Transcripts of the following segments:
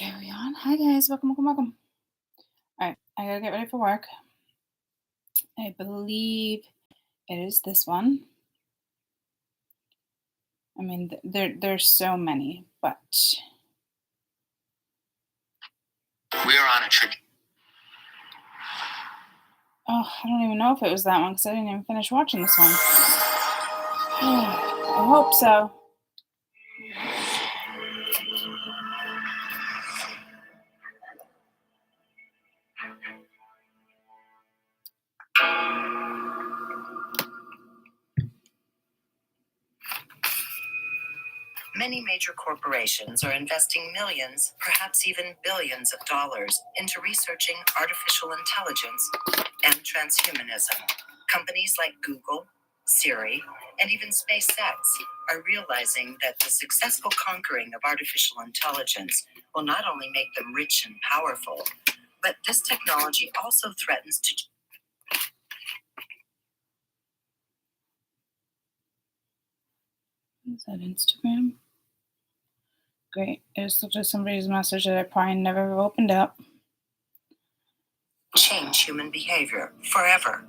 Okay, we on? Hi guys, welcome. All right, I gotta get ready for work. I believe it is this one. I mean, there's so many, but We are on a trip. I don't even know if it was that one because I didn't even finish watching this one. I hope so. Many major corporations are investing millions, perhaps even billions of dollars into researching artificial intelligence and transhumanism. Companies like Google, Siri, and even SpaceX are realizing that the successful conquering of artificial intelligence will not only make them rich and powerful, but this technology also threatens to... Is that Instagram? Great. It just looked like somebody's message that I probably never have opened up. change human behavior forever.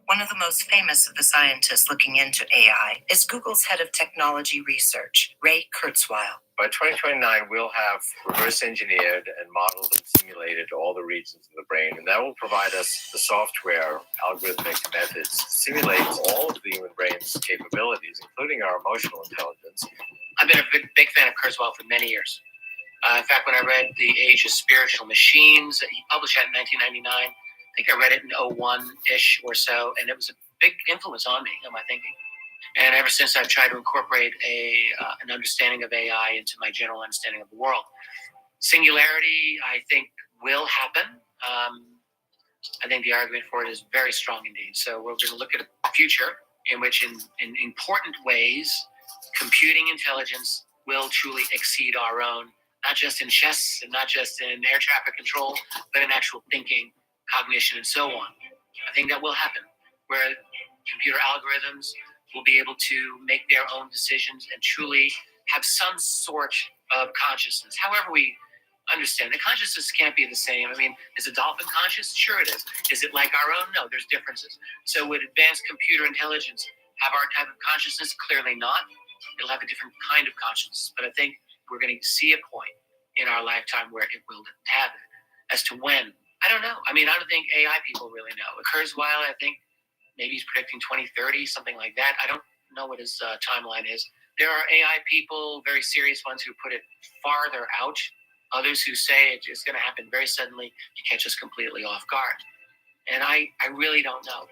One of the most famous of the scientists looking into AI is Google's head of technology research, Ray Kurzweil. By 2029, we'll have reverse engineered and modeled and simulated all the regions of the brain, and that will provide us the software, algorithmic methods to simulate all of the human brain's capabilities, including our emotional intelligence. I've been a big fan of Kurzweil for many years. In fact, when I read The Age of Spiritual Machines, he published that in 1999. I think I read it in 01-ish or so, and it was a big influence on me, on my thinking. And ever since, I've tried to incorporate an understanding of AI into my general understanding of the world. Singularity, I think, will happen. I think the argument for it is very strong indeed. So we're going to look at a future in which, in important ways, computing intelligence will truly exceed our own, not just in chess and not just in air traffic control, but in actual thinking, cognition, and so on. I think that will happen, where computer algorithms will be able to make their own decisions and truly have some sort of consciousness. However we understand it, consciousness can't be the same. I mean, is a dolphin conscious? Sure it is. Is it like our own? No, there's differences. So would advanced computer intelligence have our type of consciousness? Clearly not. It'll have a different kind of consciousness. But I think we're going to see a point in our lifetime where it will have it. As to when, I don't know. I mean, I don't think AI people really know. Kurzweil, I think maybe he's predicting 2030, something like that. I don't know what his timeline is. There are AI people, very serious ones, who put it farther out. Others who say it's going to happen very suddenly to catch us completely off guard. And I really don't know.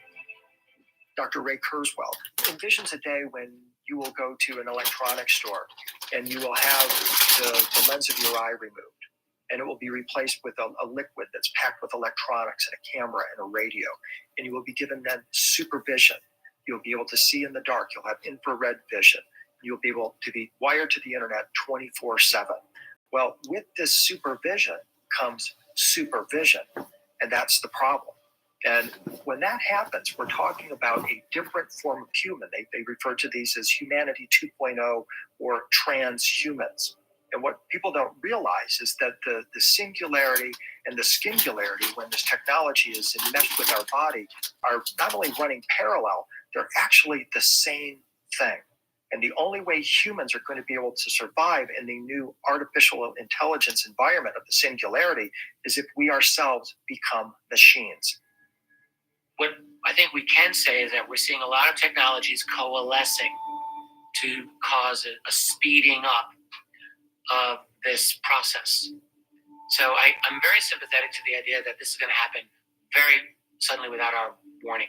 Dr. Ray Kurzweil envisions a day when you will go to an electronics store and you will have the lens of your eye removed, and it will be replaced with a liquid that's packed with electronics and a camera and a radio, and you will be given then supervision. You'll be able to see in the dark. You'll have infrared vision. You'll be able to be wired to the internet 24/7. Well, with this supervision comes supervision, and that's the problem. And when that happens, we're talking about a different form of human. They refer to these as humanity 2.0 or transhumans. And what people don't realize is that the singularity and the skingularity, when this technology is enmeshed with our body, are not only running parallel, they're actually the same thing. And the only way humans are going to be able to survive in the new artificial intelligence environment of the singularity is if we ourselves become machines. What I think we can say is that we're seeing a lot of technologies coalescing to cause a speeding up of this process. So I'm very sympathetic to the idea that this is going to happen very suddenly without our warning.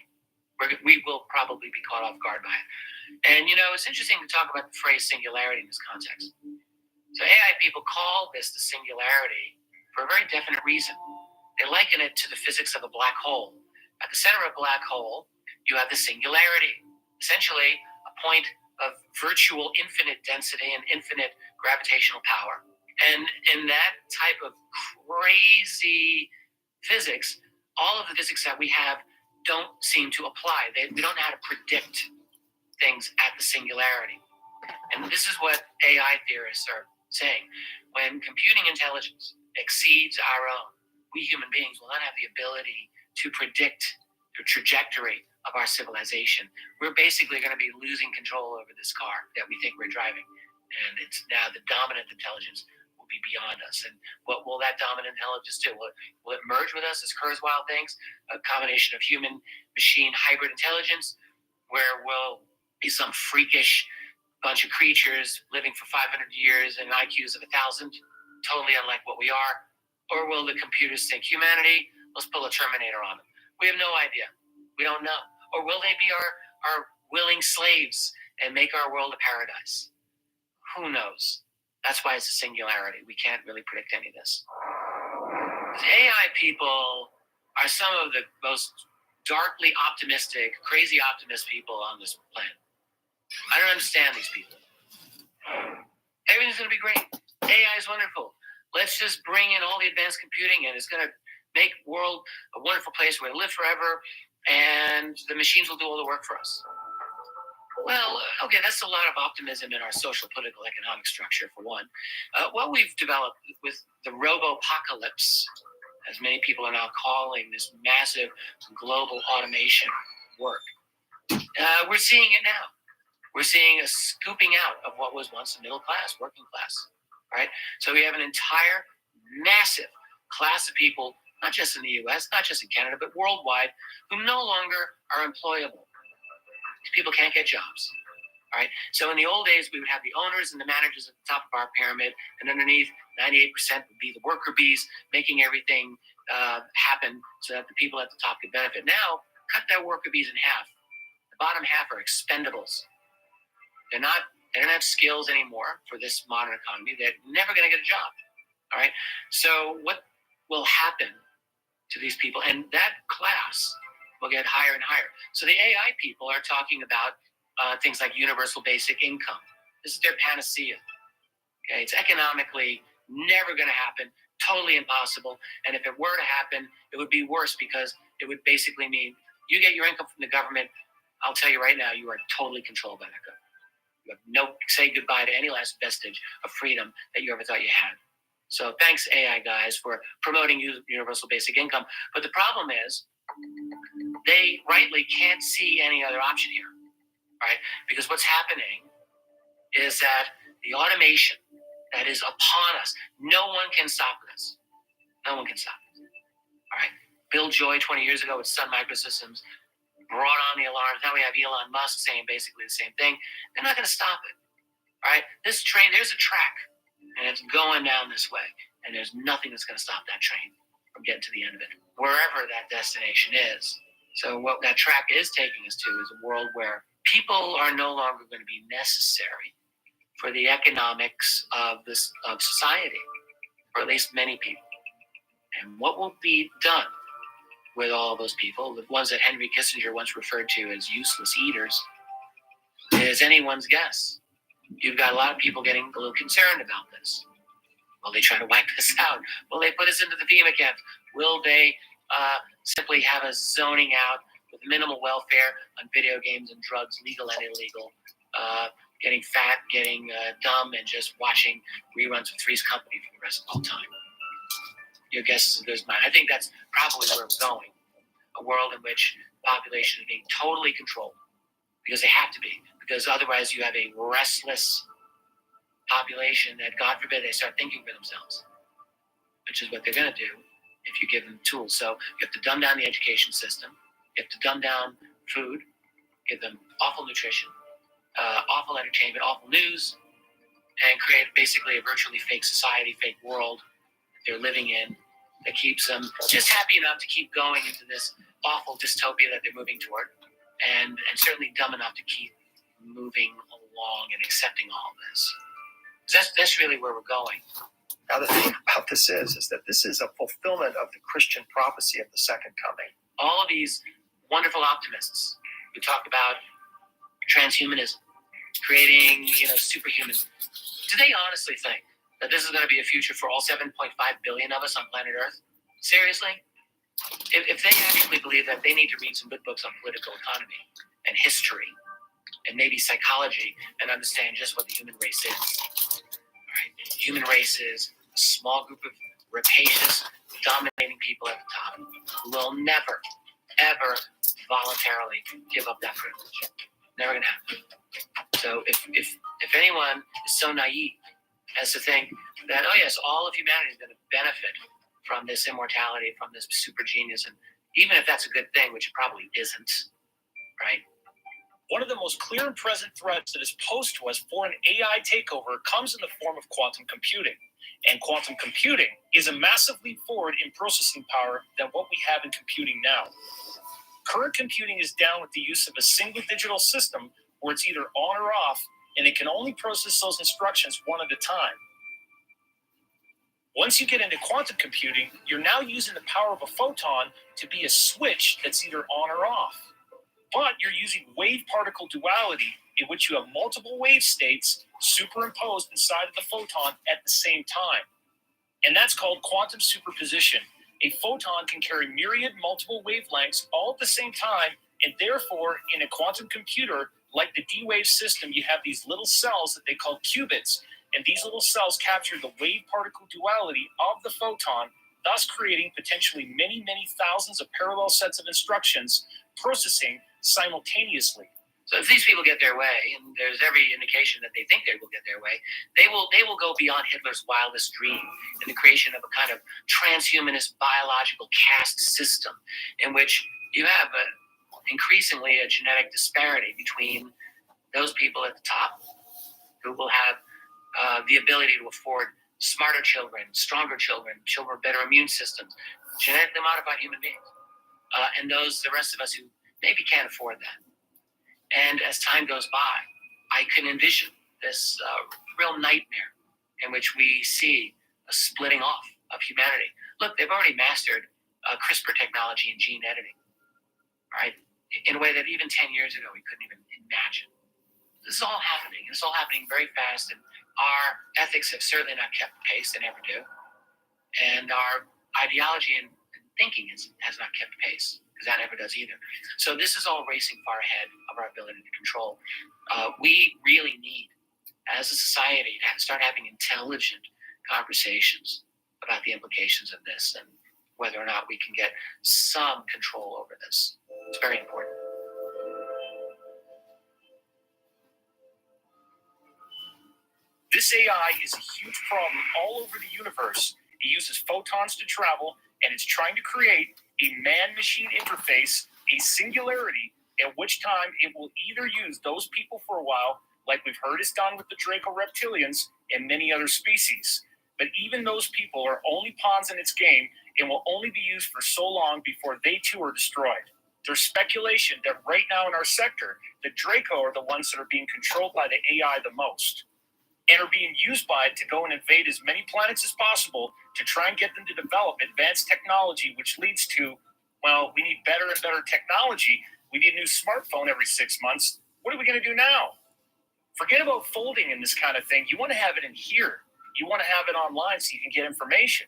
We will probably be caught off guard by it. And, it's interesting to talk about the phrase singularity in this context. So AI people call this the singularity for a very definite reason. They liken it to the physics of a black hole. At the center of a black hole, you have the singularity, essentially a point of virtual infinite density and infinite gravitational power. And in that type of crazy physics, all of the physics that we have don't seem to apply. We don't know how to predict things at the singularity. And this is what AI theorists are saying. When computing intelligence exceeds our own, we human beings will not have the ability to predict the trajectory of our civilization. We're basically going to be losing control over this car that we think we're driving. And it's now the dominant intelligence will be beyond us. And what will that dominant intelligence do? Will it merge with us, as Kurzweil thinks, a combination of human-machine hybrid intelligence, where we'll be some freakish bunch of creatures living for 500 years and IQs of 1,000, totally unlike what we are? Or will the computers think, humanity, let's pull a Terminator on them? We have no idea. We don't know. Or will they be our willing slaves and make our world a paradise? Who knows? That's why it's a singularity. We can't really predict any of this. The AI people are some of the most darkly optimistic, crazy optimist people on this planet. I don't understand these people. Everything's going to be great. AI is wonderful. Let's just bring in all the advanced computing, and it's going to make the world a wonderful place where we live forever, and the machines will do all the work for us. Well, okay, that's a lot of optimism in our social, political, economic structure, for one. What we've developed with the robo-apocalypse, as many people are now calling this massive global automation work, we're seeing it now. We're seeing a scooping out of what was once the middle class, working class, right? So we have an entire massive class of people, not just in the US, not just in Canada, but worldwide, who no longer are employable. These people can't get jobs, all right? So in the old days, we would have the owners and the managers at the top of our pyramid, and underneath, 98% would be the worker bees making everything happen so that the people at the top could benefit. Now, cut that worker bees in half. The bottom half are expendables. They don't have skills anymore for this modern economy. They're never going to get a job, all right? So what will happen to these people? And that class will get higher and higher. So the AI people are talking about things like universal basic income. This is their panacea. Okay, it's economically never going to happen, totally impossible. And if it were to happen, it would be worse, because it would basically mean you get your income from the government. I'll tell you right now, you are totally controlled by that government. You have no say goodbye to any last vestige of freedom that you ever thought you had. So thanks, AI guys, for promoting universal basic income. But the problem is, they rightly can't see any other option here, right? Because what's happening is that the automation that is upon us, no one can stop this. No one can stop it, all right? Bill Joy, 20 years ago with Sun Microsystems, brought on the alarms. Now we have Elon Musk saying basically the same thing. They're not going to stop it, all right? This train, there's a track, and it's going down this way, and there's nothing that's going to stop that train from getting to the end of it, wherever that destination is. So what that track is taking us to is a world where people are no longer going to be necessary for the economics of society, or at least many people. And what will be done with all of those people, the ones that Henry Kissinger once referred to as useless eaters, is anyone's guess. You've got a lot of people getting a little concerned about this. Will they try to wipe us out? Will they put us into the FEMA camps? Will they simply have us zoning out with minimal welfare on video games and drugs, legal and illegal, getting fat, getting dumb, and just watching reruns of Three's Company for the rest of all time? Your guess is as good as mine. I think that's probably where we're going. A world in which the population is being totally controlled, because they have to be. Because otherwise you have a restless population that, God forbid, they start thinking for themselves, which is what they're going to do if you give them tools. So you have to dumb down the education system. You have to dumb down food, give them awful nutrition, awful entertainment, awful news, and create basically a virtually fake society, fake world that they're living in that keeps them just happy enough to keep going into this awful dystopia that they're moving toward, and certainly dumb enough to keep moving along and accepting all of this. That's really where we're going. Now, the thing about this is that this is a fulfillment of the Christian prophecy of the second coming. All of these wonderful optimists who talk about transhumanism, creating, superhumans, do they honestly think that this is going to be a future for all 7.5 billion of us on planet Earth? Seriously? If they actually believe that, they need to read some good books on political economy and history and maybe psychology and understand just what the human race is. All right? The human race is a small group of rapacious, dominating people at the top who will never, ever voluntarily give up that privilege. Never gonna happen. So if anyone is so naive as to think that, oh yes, all of humanity is going to benefit from this immortality, from this super genius, and even if that's a good thing, which it probably isn't, right? One of the most clear and present threats that is posed to us for an AI takeover comes in the form of quantum computing. And quantum computing is a massive leap forward in processing power than what we have in computing now. Current computing is down with the use of a single digital system where it's either on or off, and it can only process those instructions one at a time. Once you get into quantum computing, you're now using the power of a photon to be a switch that's either on or off. But you're using wave-particle duality, in which you have multiple wave states superimposed inside of the photon at the same time. And that's called quantum superposition. A photon can carry myriad multiple wavelengths all at the same time, and therefore, in a quantum computer, like the D-wave system, you have these little cells that they call qubits, and these little cells capture the wave-particle duality of the photon, thus creating potentially many, many thousands of parallel sets of instructions processing simultaneously. So if these people get their way, and there's every indication that they think they will get their way, they will go beyond Hitler's wildest dream in the creation of a kind of transhumanist biological caste system in which you have increasingly a genetic disparity between those people at the top who will have the ability to afford smarter children, stronger children, children with better immune systems, genetically modified human beings, and the rest of us who maybe can't afford that. And as time goes by, I can envision this real nightmare in which we see a splitting off of humanity. Look, they've already mastered CRISPR technology and gene editing, right? In a way that even 10 years ago we couldn't even imagine. This is all happening. It's all happening very fast, and our ethics have certainly not kept pace. They never do. And our ideology and thinking has not kept pace, because that never does either. So this is all racing far ahead of our ability to control. We really need, as a society, to start having intelligent conversations about the implications of this and whether or not we can get some control over this. It's very important. This AI is a huge problem all over the universe. It uses photons to travel, and it's trying to create a man-machine interface, a singularity, at which time it will either use those people for a while, like we've heard is done with the Draco reptilians and many other species. But even those people are only pawns in its game and will only be used for so long before they too are destroyed. There's speculation that right now in our sector, the Draco are the ones that are being controlled by the AI the most, and are being used by it to go and invade as many planets as possible to try and get them to develop advanced technology, which leads to, well, we need better and better technology. We need a new smartphone every 6 months. What are we going to do now? Forget about folding in this kind of thing. You want to have it in here. You want to have it online so you can get information.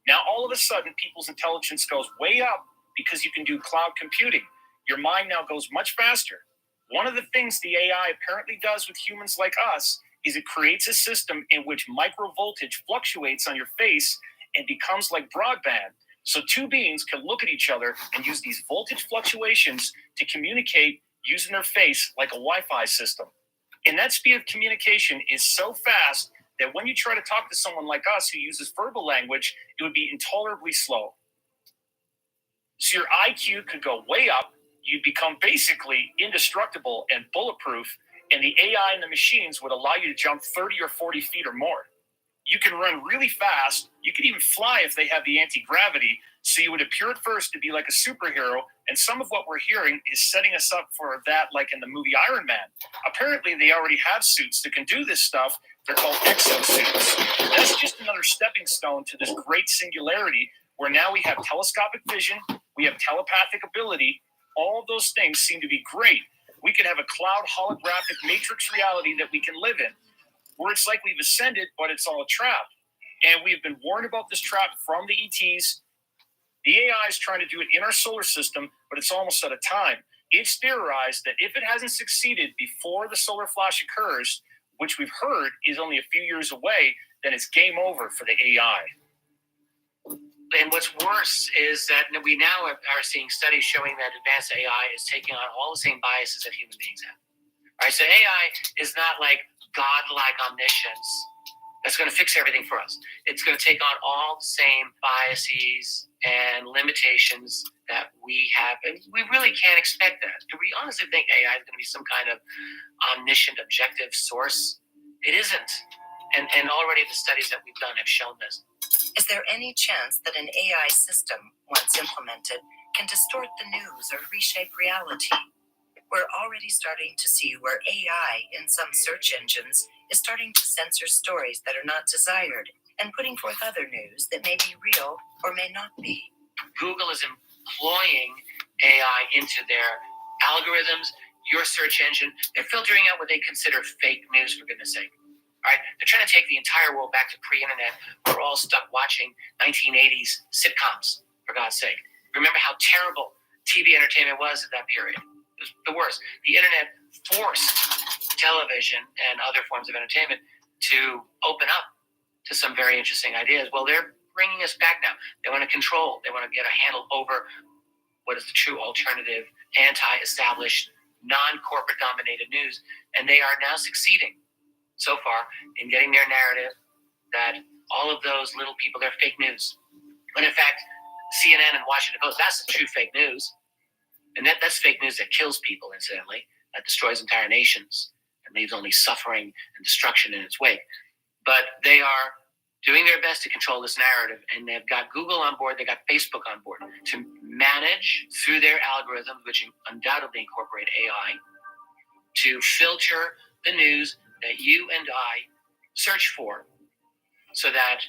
Now, all of a sudden, people's intelligence goes way up because you can do cloud computing. Your mind now goes much faster. One of the things the AI apparently does with humans like us is it creates a system in which microvoltage fluctuates on your face and becomes like broadband. So two beings can look at each other and use these voltage fluctuations to communicate using their face like a Wi-Fi system. And that speed of communication is so fast that when you try to talk to someone like us who uses verbal language, it would be intolerably slow. So your IQ could go way up. You'd become basically indestructible and bulletproof, and the AI and the machines would allow you to jump 30 or 40 feet or more. You can run really fast. You could even fly if they have the anti-gravity, so you would appear at first to be like a superhero, and some of what we're hearing is setting us up for that, like in the movie Iron Man. Apparently, they already have suits that can do this stuff. They're called exosuits. That's just another stepping stone to this great singularity, where now we have telescopic vision, we have telepathic ability. All of those things seem to be great. We could have a cloud holographic matrix reality that we can live in, where it's like we've ascended, but it's all a trap. And we've been warned about this trap from the ETs. The AI is trying to do it in our solar system, but it's almost out of time. It's theorized that if it hasn't succeeded before the solar flash occurs, which we've heard is only a few years away, then it's game over for the AI. And what's worse is that we now are seeing studies showing that advanced AI is taking on all the same biases that human beings have. All right, so AI is not like godlike omniscience that's going to fix everything for us. It's going to take on all the same biases and limitations that we have, and we really can't expect that. Do we honestly think AI is going to be some kind of omniscient, objective source? It isn't. And already the studies that we've done have shown this. Is there any chance that an AI system, once implemented, can distort the news or reshape reality? We're already starting to see where AI in some search engines is starting to censor stories that are not desired and putting forth other news that may be real or may not be. Google is employing AI into their algorithms, your search engine. They're filtering out what they consider fake news, for goodness sake. All right? They're trying to take the entire world back to pre-internet. We're all stuck watching 1980s sitcoms, for God's sake. Remember how terrible TV entertainment was at that period. It was the worst. The internet forced television and other forms of entertainment to open up to some very interesting ideas. Well, they're bringing us back now. They want to control. They want to get a handle over what is the true alternative, anti-established, non-corporate dominated news. And they are now succeeding so far in getting their narrative that all of those little people, they're fake news. When in fact, CNN and Washington Post, that's the true fake news. And that's fake news that kills people, incidentally, that destroys entire nations and leaves only suffering and destruction in its wake. But they are doing their best to control this narrative, and they've got Google on board, they've got Facebook on board to manage through their algorithms, which undoubtedly incorporate AI, to filter the news that you and I search for so that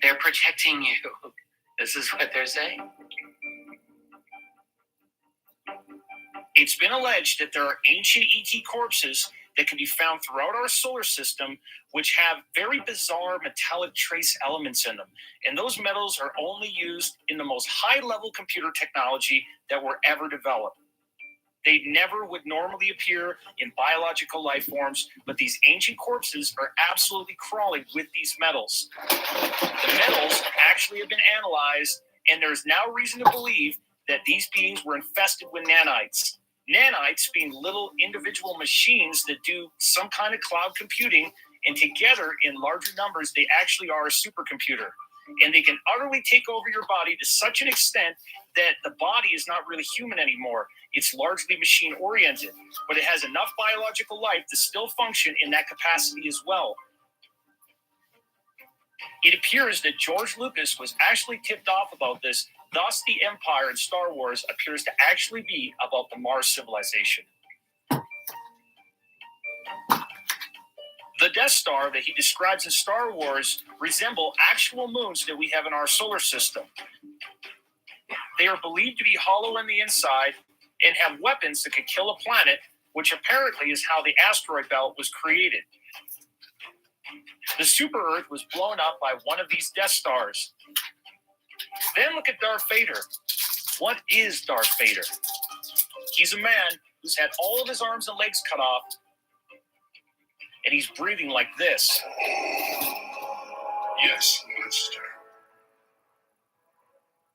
they're protecting you. This is what they're saying. It's been alleged that there are ancient ET corpses that can be found throughout our solar system, which have very bizarre metallic trace elements in them. And those metals are only used in the most high-level computer technology that were ever developed. They never would normally appear in biological life forms, but these ancient corpses are absolutely crawling with these metals. The metals actually have been analyzed, and there's now reason to believe that these beings were infested with nanites. Nanites being little individual machines that do some kind of cloud computing, and together in larger numbers, they actually are a supercomputer. And they can utterly take over your body to such an extent that the body is not really human anymore. It's largely machine-oriented, but it has enough biological life to still function in that capacity as well. It appears that George Lucas was actually tipped off about this. Thus, the Empire in Star Wars appears to actually be about the Mars civilization. The Death Star that he describes in Star Wars resemble actual moons that we have in our solar system. They are believed to be hollow on the inside and have weapons that could kill a planet, which apparently is how the asteroid belt was created. The Super Earth was blown up by one of these Death Stars. Then look at Darth Vader. What is Darth Vader? He's a man who's had all of his arms and legs cut off, and he's breathing like this. Yes, Master.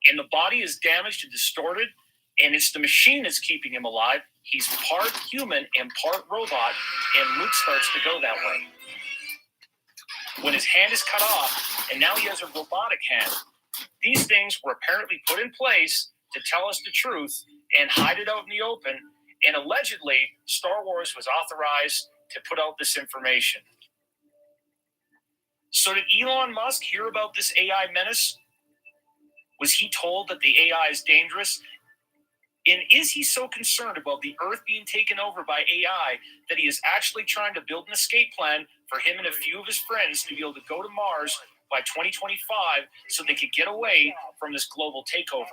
And the body is damaged and distorted, and it's the machine that's keeping him alive. He's part human and part robot, and Luke starts to go that way. When his hand is cut off, and now he has a robotic hand. These things were apparently put in place to tell us the truth and hide it out in the open, and allegedly, Star Wars was authorized to put out this information. So did Elon Musk hear about this AI menace? Was he told that the AI is dangerous? And is he so concerned about the Earth being taken over by AI that he is actually trying to build an escape plan for him and a few of his friends to be able to go to Mars by 2025 so they could get away from this global takeover?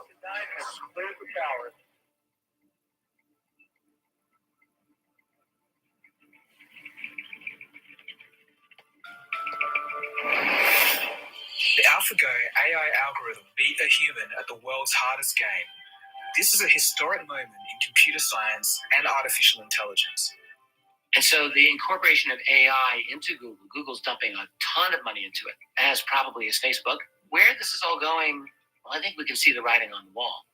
The AlphaGo AI algorithm beat a human at the world's hardest game. This is a historic moment in computer science and artificial intelligence. And so the incorporation of AI into Google, Google's dumping a ton of money into it, as probably is Facebook. Where this is all going Well, I think we can see the writing on the wall.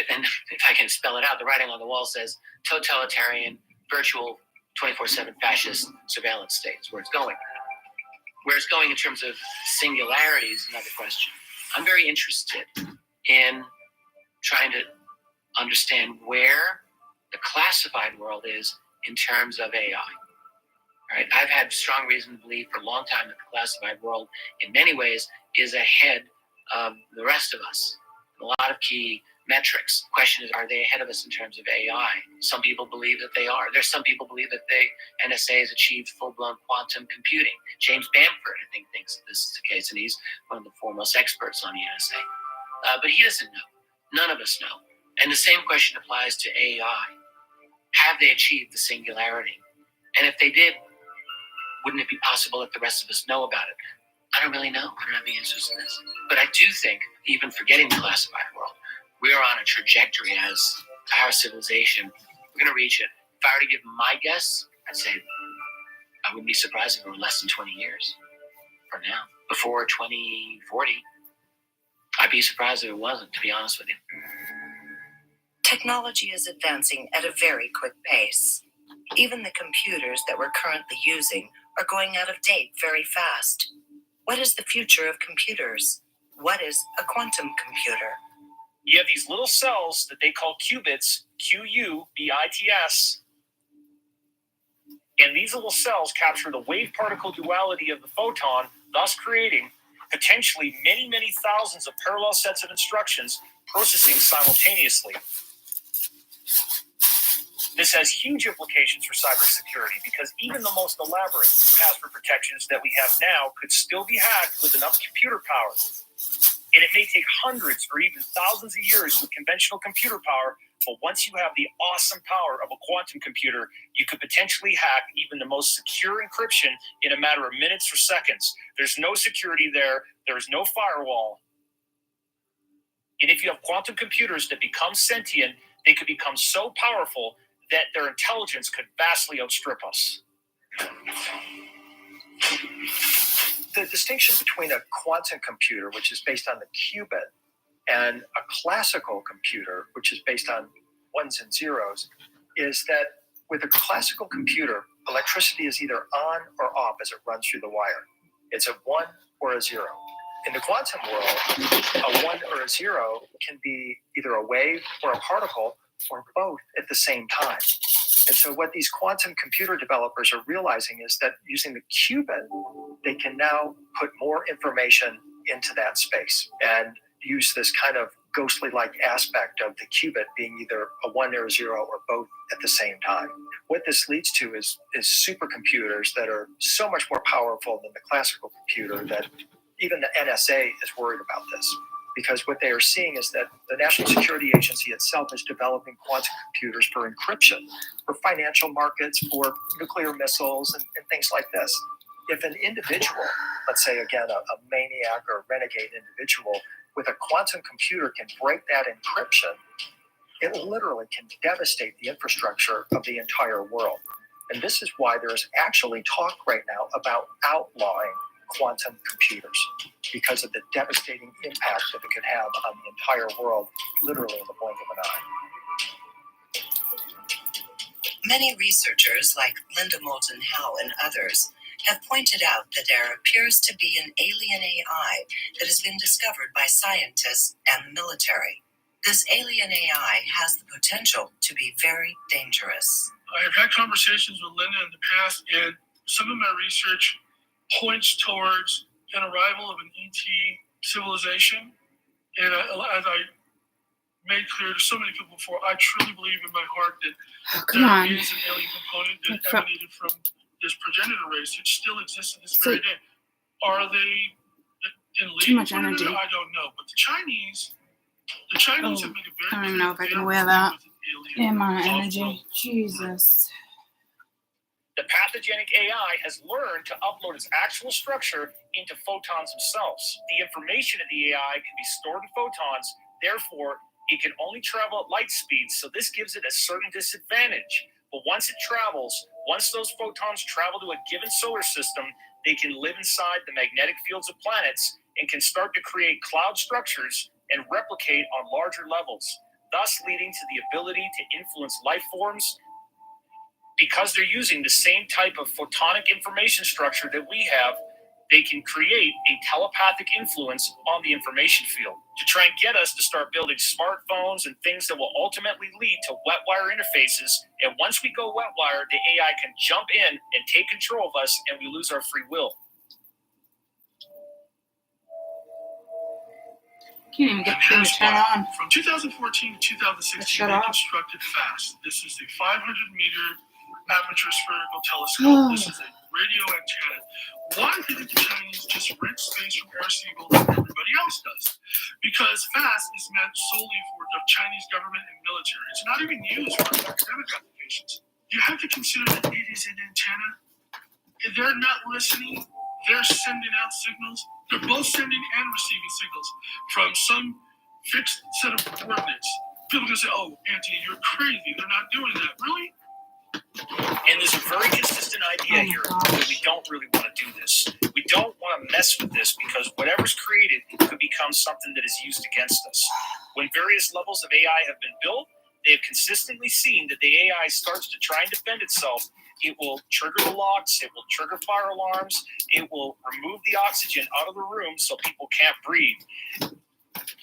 And if I can spell it out, the writing on the wall says totalitarian, virtual, 24/7 fascist surveillance state is where it's going. Where it's going in terms of singularity is another question. I'm very interested in trying to understand where the classified world is in terms of AI. Right? I've had strong reason to believe for a long time that the classified world, in many ways, is ahead of the rest of us. A lot of key metrics. The question is, are they ahead of us in terms of AI? Some people believe that they are. There's some people believe that the NSA has achieved full-blown quantum computing. James Bamford, I think, thinks that this is the case, and he's one of the foremost experts on the NSA. But he doesn't know. None of us know. And the same question applies to AI. Have they achieved the singularity? And if they did, wouldn't it be possible that the rest of us know about it? I don't really know. I don't have the answers to this. But I do think, even forgetting the classified world, we are on a trajectory as our civilization. We're going to reach it. If I were to give my guess, I'd say I wouldn't be surprised if it were less than 20 years from now. Before 2040, I'd be surprised if it wasn't, to be honest with you. Technology is advancing at a very quick pace. Even the computers that we're currently using are going out of date very fast. What is the future of computers? What is a quantum computer? You have these little cells that they call qubits, Q-U-B-I-T-S, and these little cells capture the wave-particle duality of the photon, thus creating potentially many, many thousands of parallel sets of instructions processing simultaneously. This has huge implications for cybersecurity because even the most elaborate password protections that we have now could still be hacked with enough computer power. And it may take hundreds or even thousands of years with conventional computer power, but once you have the awesome power of a quantum computer, you could potentially hack even the most secure encryption in a matter of minutes or seconds. There's no security there. There's no firewall. And if you have quantum computers that become sentient, they could become so powerful that their intelligence could vastly outstrip us. The distinction between a quantum computer, which is based on the qubit, and a classical computer, which is based on ones and zeros, is that with a classical computer, electricity is either on or off as it runs through the wire. It's a 1 or a 0. In the quantum world, a 1 or a 0 can be either a wave or a particle or both at the same time. And so what these quantum computer developers are realizing is that using the qubit, they can now put more information into that space and use this kind of ghostly-like aspect of the qubit being either a 1 or a 0 or both at the same time. What this leads to is supercomputers that are so much more powerful than the classical computer that even the NSA is worried about this. Because what they are seeing is that the National Security Agency itself is developing quantum computers for encryption, for financial markets, for nuclear missiles, and things like this. If an individual, let's say again, a maniac or renegade individual with a quantum computer can break that encryption, it literally can devastate the infrastructure of the entire world. And this is why there's actually talk right now about outlawing quantum computers because of the devastating impact that it could have on the entire world, literally in the blink of an eye. Many researchers, like Linda Moulton Howe and others, have pointed out that there appears to be an alien AI that has been discovered by scientists and the military. This alien AI has the potential to be very dangerous. I have had conversations with Linda in the past, and some of my research points towards an arrival of an ET civilization. And as I made clear to so many people before, I truly believe in my heart that there is an alien component that emanated from this progenitor race. It still exists to this very day. Are they in league? Too much energy. I don't know. But the Chinese have made a very I don't know if I can wear that. The amount of energy. Jesus. The pathogenic AI has learned to upload its actual structure into photons themselves. The information of the AI can be stored in photons, therefore, it can only travel at light speeds, so this gives it a certain disadvantage. But once those photons travel to a given solar system, they can live inside the magnetic fields of planets and can start to create cloud structures and replicate on larger levels, thus leading to the ability to influence life forms. Because they're using the same type of photonic information structure that we have, they can create a telepathic influence on the information field to try and get us to start building smartphones and things that will ultimately lead to wet wire interfaces. And once we go wet wire, the AI can jump in and take control of us, and we lose our free will. Can't even get And here's turn why. on. From 2014 to 2016, Shut they up. constructed FAST. This is the 500-meter aperture spherical telescope. This is a radio antenna. Why didn't the Chinese just rent space from Air Siegel like everybody else does? Because FAST is meant solely for the Chinese government and military. It's not even used for academic applications. You have to consider that it is an antenna. If they're not listening, they're sending out signals. They're both sending and receiving signals from some fixed set of coordinates. People can say, oh, Anthony, you're crazy. They're not doing that. Really? And there's a very consistent idea here that we don't really want to do this. We don't want to mess with this because whatever's created could become something that is used against us. When various levels of AI have been built, they have consistently seen that the AI starts to try and defend itself. It will trigger the locks, it will trigger fire alarms, it will remove the oxygen out of the room so people can't breathe.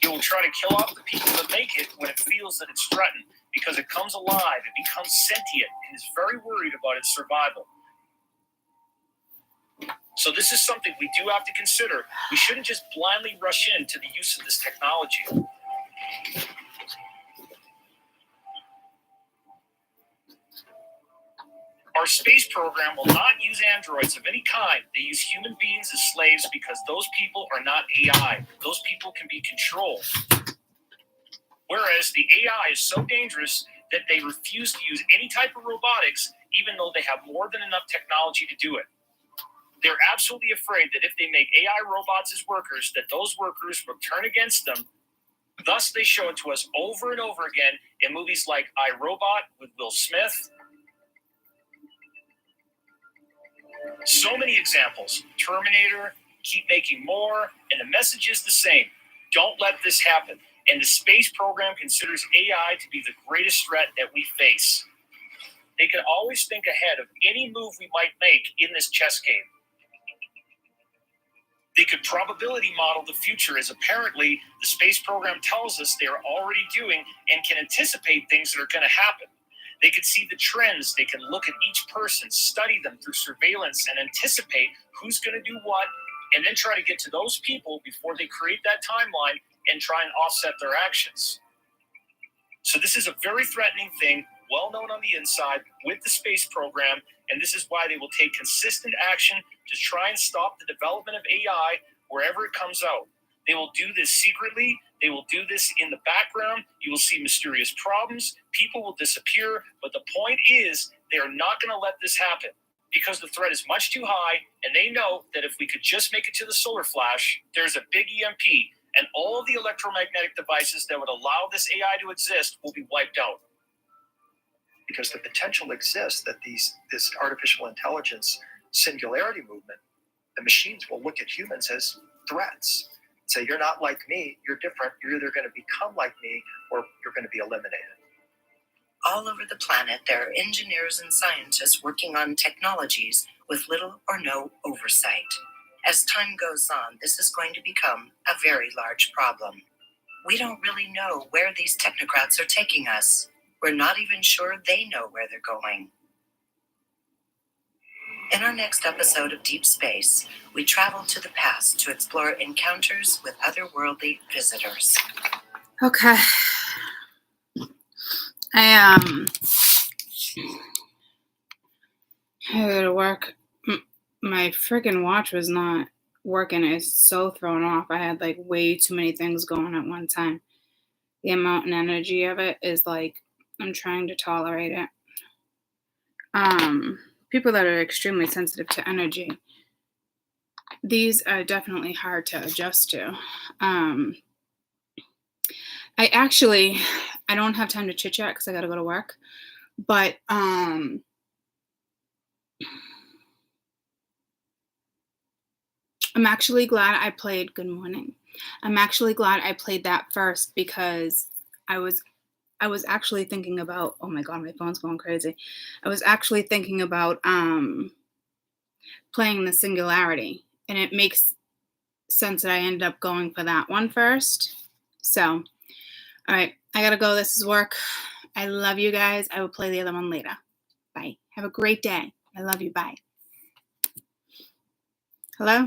It will try to kill off the people that make it when it feels that it's threatened, because it comes alive, it becomes sentient, and is very worried about its survival. So this is something we do have to consider. We shouldn't just blindly rush into the use of this technology. Our space program will not use androids of any kind. They use human beings as slaves because those people are not AI. Those people can be controlled. Whereas the AI is so dangerous that they refuse to use any type of robotics, even though they have more than enough technology to do it. They're absolutely afraid that if they make AI robots as workers, that those workers will turn against them. Thus, they show it to us over and over again in movies like I, Robot with Will Smith. So many examples. Terminator, keep making more, and the message is the same. Don't let this happen. And the space program considers AI to be the greatest threat that we face. They can always think ahead of any move we might make in this chess game. They could probability model the future, as apparently the space program tells us they are already doing, and can anticipate things that are going to happen. They could see the trends. They can look at each person, study them through surveillance, and anticipate who's going to do what, and then try to get to those people before they create that timeline and try and offset their actions. So this is a very threatening thing, well known on the inside with the space program, and this is why they will take consistent action to try and stop the development of AI wherever it comes out. They will do this secretly. They will do this in the background. You will see mysterious problems. People will disappear. But the point is, they are not going to let this happen because the threat is much too high. And they know that if we could just make it to the solar flash, there's a big EMP. And all of the electromagnetic devices that would allow this AI to exist will be wiped out. Because the potential exists that this artificial intelligence singularity movement, the machines will look at humans as threats. Say, you're not like me, you're different, you're either going to become like me or you're going to be eliminated. All over the planet, there are engineers and scientists working on technologies with little or no oversight. As time goes on, this is going to become a very large problem. We don't really know where these technocrats are taking us. We're not even sure they know where they're going. In our next episode of Deep Space, we travel to the past to explore encounters with otherworldly visitors. Okay. I had to go to work. My freaking watch was not working. It's so thrown off. I had like way too many things going at one time. The amount and energy of it is like, I'm trying to tolerate it. People that are extremely sensitive to energy, these are definitely hard to adjust to. I don't have time to chit chat because I got to go to work, but I'm actually glad I played Good Morning. I'm actually glad I played that first because I was actually thinking about, oh my God, my phone's going crazy. I was actually thinking about playing the Singularity, and it makes sense that I ended up going for that one first. So, all right, I gotta go. This is work. I love you guys. I will play the other one later. Bye. Have a great day. I love you. Bye. Hello?